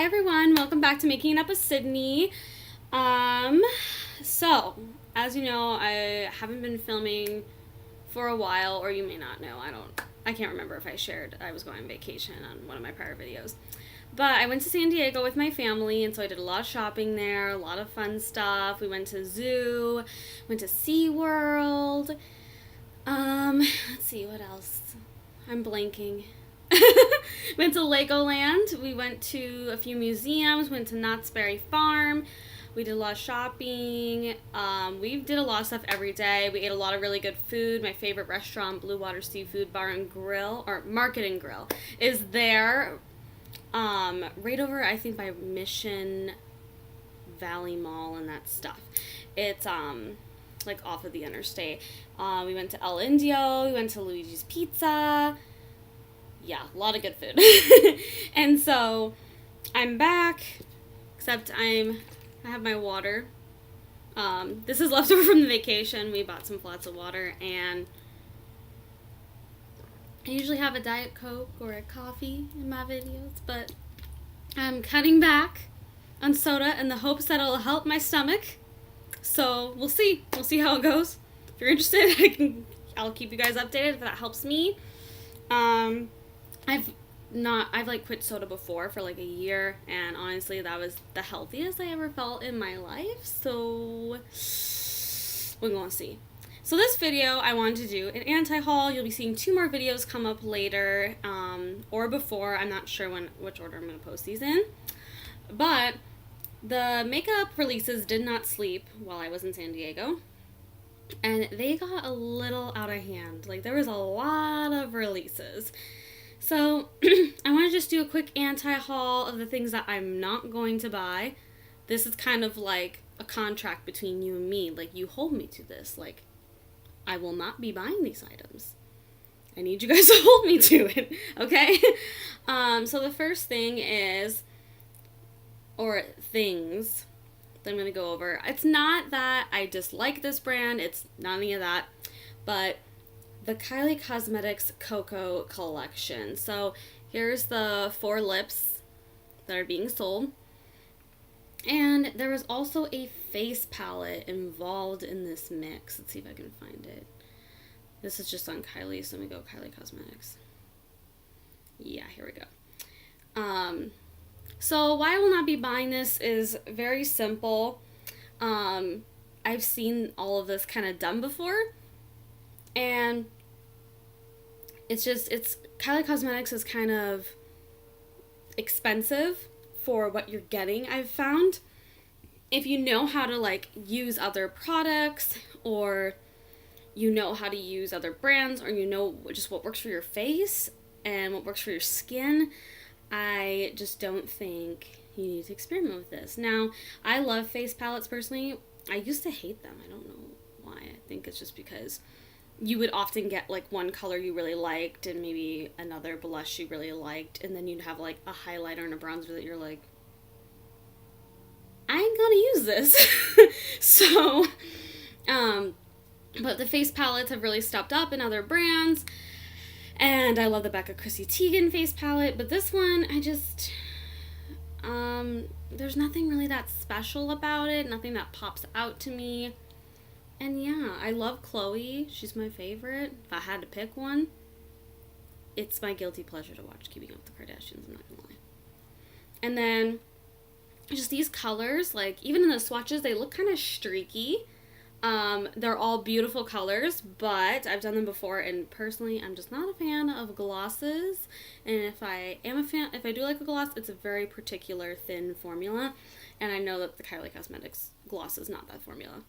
Hi everyone, welcome back to Making It Up with Sydney. So, as you know, I haven't been filming for a while, or you may not know, I can't remember if I shared I was going on vacation on one of my prior videos. But I went to San Diego with my family, and so I did a lot of shopping there, a lot of fun stuff. We went to zoo, went to SeaWorld. Let's see, what else? I'm blanking. Went to Legoland. We went to a few museums. Went to Knott's Berry Farm. We did a lot of shopping. We did a lot of stuff every day. We ate a lot of really good food. My favorite restaurant, Blue Water Seafood Bar and Grill, or Market and Grill, is there. Right over, I think, by Mission Valley Mall and that stuff. It's like off of the interstate. We went to El Indio. We went to Luigi's Pizza. Yeah, a lot of good food. And so I'm back, except I have my water. This is leftover from the vacation. We bought some flats of water, and I usually have a Diet Coke or a coffee in my videos, but I'm cutting back on soda in the hopes that it'll help my stomach. So we'll see. We'll see how it goes. If you're interested, I'll keep you guys updated if that helps me. I've like quit soda before for like a year, and honestly that was the healthiest I ever felt in my life, so we're gonna see. So this video I wanted to do an anti-haul. You'll be seeing 2 more videos come up later, or before. I'm not sure which order I'm gonna post these in, but the makeup releases did not sleep while I was in San Diego, and they got a little out of hand. Like, there was a lot of releases. So, I want to just do a quick anti-haul of the things that I'm not going to buy. This is kind of like a contract between you and me. Like, you hold me to this. Like, I will not be buying these items. I need you guys to hold me to it, okay? So the first thing is, or things that I'm going to go over. It's not that I dislike this brand. It's not any of that. But the Kylie Cosmetics Cocoa Collection. So here's the 4 lips that are being sold. And there was also a face palette involved in this mix. Let's see if I can find it. This is just on Kylie, so let me go Kylie Cosmetics. Yeah, here we go. So why I will not be buying this is very simple. I've seen all of this kind of done before, and it's Kylie Cosmetics is kind of expensive for what you're getting, I've found. If you know how to like use other products, or you know how to use other brands, or you know just what works for your face and what works for your skin, I just don't think you need to experiment with this. Now, I love face palettes personally. I used to hate them. I don't know why. I think it's just because you would often get like one color you really liked and maybe another blush you really liked, and then you'd have like a highlighter and a bronzer that you're like, I ain't gonna use this. So, but the face palettes have really stepped up in other brands, and I love the Becca Chrissy Teigen face palette, but this one, there's nothing really that special about it, nothing that pops out to me. And yeah, I love Chloe. She's my favorite. If I had to pick one, it's my guilty pleasure to watch Keeping Up with the Kardashians, I'm not gonna lie. And then, just these colors, like, even in the swatches, they look kind of streaky. They're all beautiful colors, but I've done them before, and personally, I'm just not a fan of glosses. And if I do like a gloss, it's a very particular thin formula, and I know that the Kylie Cosmetics gloss is not that formula.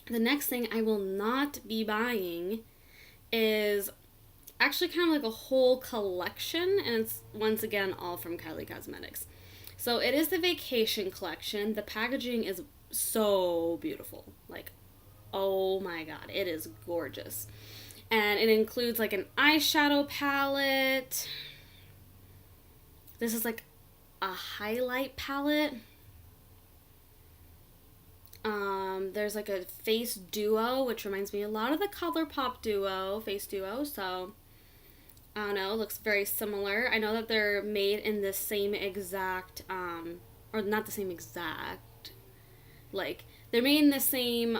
The next thing I will not be buying is actually kind of like a whole collection, and it's once again all from Kylie Cosmetics. So it is the Vacation Collection. The packaging is so beautiful. Like, oh my god, it is gorgeous. And it includes like an eyeshadow palette. This is like a highlight palette. There's like a face duo, which reminds me a lot of the ColourPop duo, face duo. So, I don't know, looks very similar. I know that they're made in the same exact, or not the same exact, like, they're made in the same,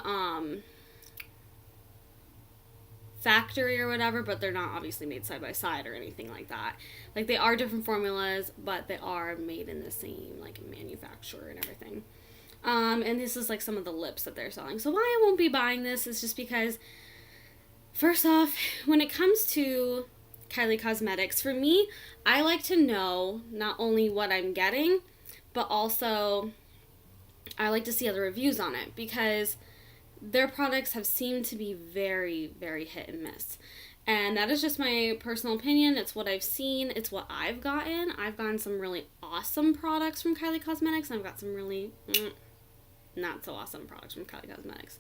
factory or whatever, but they're not obviously made side by side or anything like that. Like, they are different formulas, but they are made in the same, like, manufacturer and everything. And this is, like, some of the lips that they're selling. So why I won't be buying this is just because, first off, when it comes to Kylie Cosmetics, for me, I like to know not only what I'm getting, but also I like to see other reviews on it, because their products have seemed to be very, very hit and miss. And that is just my personal opinion. It's what I've seen. It's what I've gotten. I've gotten some really awesome products from Kylie Cosmetics, and I've got some really not so awesome products from Kylie Cosmetics.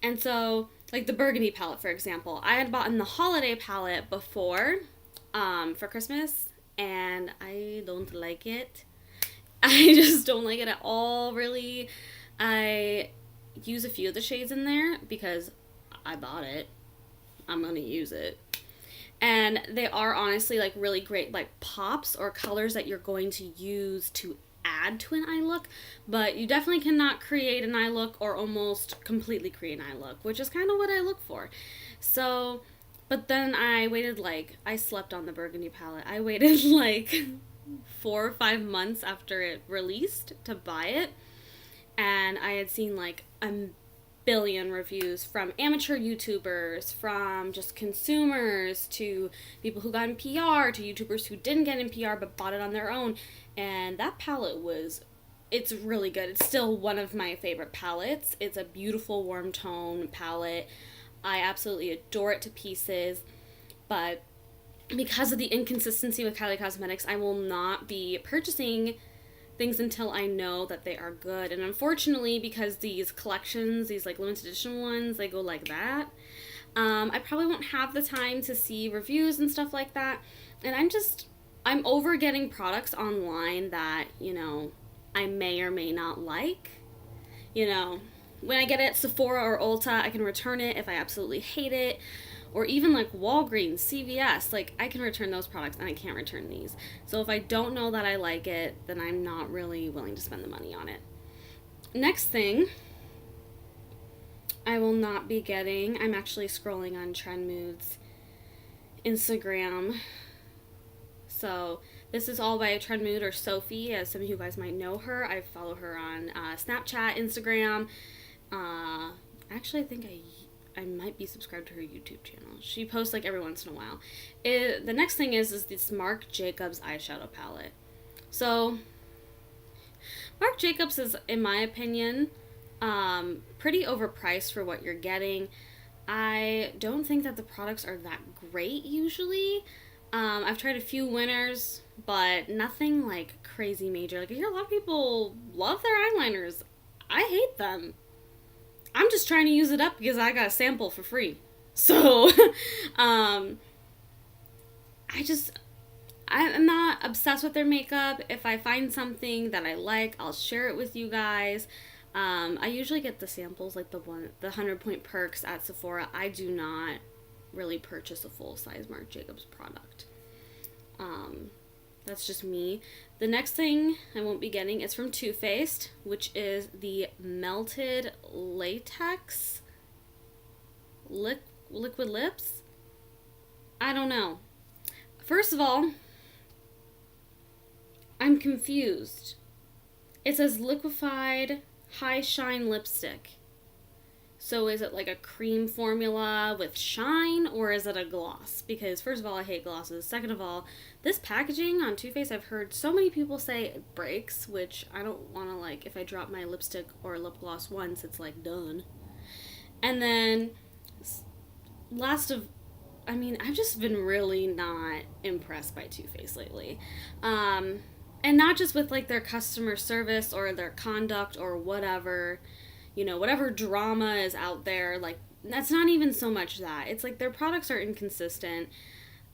And so, like the Burgundy palette, for example, I had bought in the holiday palette before for Christmas, and I don't like it. I just don't like it at all, really. I use a few of the shades in there because I bought it. I'm going to use it. And they are honestly like really great like pops or colors that you're going to use to add to an eye look, but you definitely cannot create an eye look or almost completely create an eye look, which is kind of what I look for. So, but then I waited I slept on the Burgundy palette. I waited like 4 or 5 months after it released to buy it, and I had seen like a billion reviews from amateur YouTubers, from just consumers, to people who got in PR, to YouTubers who didn't get in PR but bought it on their own. And that palette it's really good. It's still one of my favorite palettes. It's a beautiful warm tone palette. I absolutely adore it to pieces. But because of the inconsistency with Kylie Cosmetics, I will not be purchasing things until I know that they are good. And unfortunately, because these collections, these like limited edition ones, they go like that, I probably won't have the time to see reviews and stuff like that. And I'm over getting products online that, I may or may not like. When I get it at Sephora or Ulta, I can return it if I absolutely hate it. Or even like Walgreens, CVS, like I can return those products and I can't return these. So if I don't know that I like it, then I'm not really willing to spend the money on it. Next thing I will not be getting, I'm actually scrolling on Trend Moods Instagram. So this is all by Trend Mood, or Sophie, as some of you guys might know her. I follow her on Snapchat, Instagram. Actually, I think I might be subscribed to her YouTube channel. She posts like every once in a while. The next thing is this Marc Jacobs eyeshadow palette. So Marc Jacobs is, in my opinion, pretty overpriced for what you're getting. I don't think that the products are that great usually. I've tried a few winners, but nothing like crazy major. Like I hear a lot of people love their eyeliners. I hate them. I'm just trying to use it up because I got a sample for free. So, I'm not obsessed with their makeup. If I find something that I like, I'll share it with you guys. I usually get the samples, like the 100-point perks at Sephora. I do not really purchase a full-size Marc Jacobs product. That's just me. The next thing I won't be getting is from Too Faced, which is the Melted Latex Liquid Lips. I don't know. First of all, I'm confused. It says liquefied high shine lipstick. So is it like a cream formula with shine, or is it a gloss? Because first of all, I hate glosses. Second of all, this packaging on Too Faced, I've heard so many people say it breaks, which I don't want to, if I drop my lipstick or lip gloss once, it's done. And then I've just been really not impressed by Too Faced lately. And not just with their customer service or their conduct or whatever. Whatever drama is out there, that's not even so much that. It's their products are inconsistent.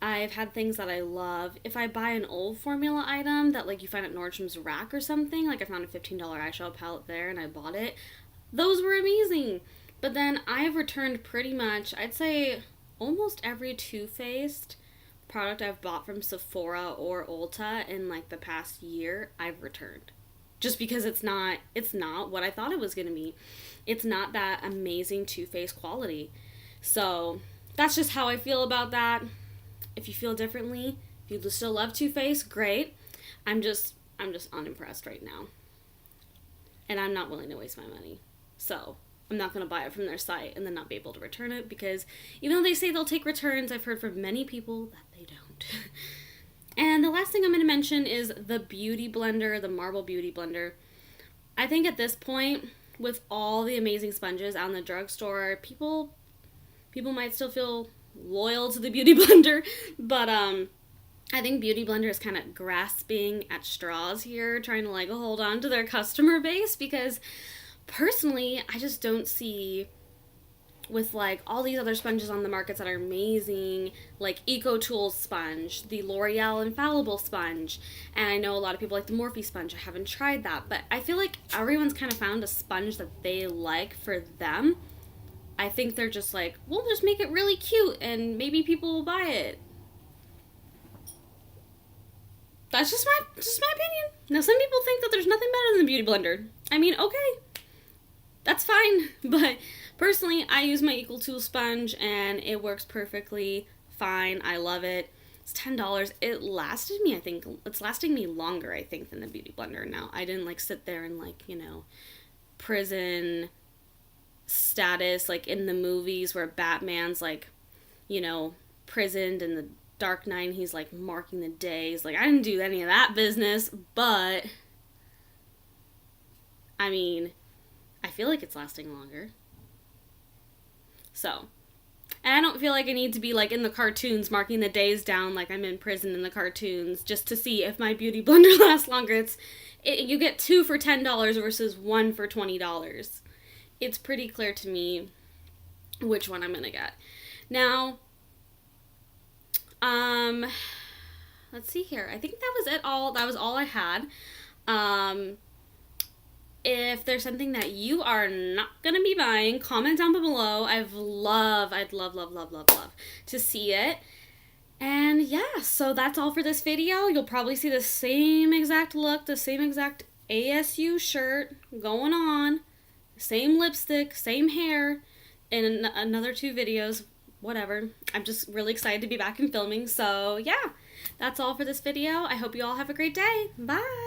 I've had things that I love. If I buy an old formula item that, you find at Nordstrom's Rack or something, I found a $15 eyeshadow palette there and I bought it, those were amazing. But then I've returned pretty much, I'd say, almost every Too Faced product I've bought from Sephora or Ulta in like the past year, I've returned. Just because it's not what I thought it was going to be. It's not that amazing Too Faced quality. So, that's just how I feel about that. If you feel differently, if you still love Too Faced, great. I'm just unimpressed right now. And I'm not willing to waste my money. So, I'm not going to buy it from their site and then not be able to return it, because even though they say they'll take returns, I've heard from many people that they don't. And the last thing I'm going to mention is the Beauty Blender, the Marble Beauty Blender. I think at this point, with all the amazing sponges out in the drugstore, people might still feel loyal to the Beauty Blender, but I think Beauty Blender is kind of grasping at straws here, trying to like hold on to their customer base, because personally, I just don't see, with like all these other sponges on the markets that are amazing, like EcoTools sponge, the L'Oreal Infallible sponge, and I know a lot of people like the Morphe sponge. I haven't tried that, but I feel like everyone's kind of found a sponge that they like for them. I think they're just like, we'll just make it really cute and maybe people will buy it. That's just my opinion. Now, some people think that there's nothing better than the Beauty Blender. I mean, okay, that's fine, but personally, I use my EcoTools sponge and it works perfectly fine. I love it. It's $10. It lasted me, I think, it's lasting me longer, I think, than the Beauty Blender now. I didn't like sit there and like, prison status, like in the movies where Batman's like, prisoned in the Dark Knight and he's like marking the days. Like, I didn't do any of that business, but I mean, I feel like it's lasting longer. So, and I don't feel like I need to be like in the cartoons marking the days down like I'm in prison in the cartoons just to see if my Beauty Blender lasts longer. You get 2 for $10 versus 1 for $20. It's pretty clear to me which one I'm gonna get. Now, let's see here. I think that was it all. That was all I had. If there's something that you are not going to be buying, comment down below. I'd love to see it. And yeah, so that's all for this video. You'll probably see the same exact look, the same exact ASU shirt going on, same lipstick, same hair in another 2 videos, whatever. I'm just really excited to be back and filming. So yeah, that's all for this video. I hope you all have a great day. Bye.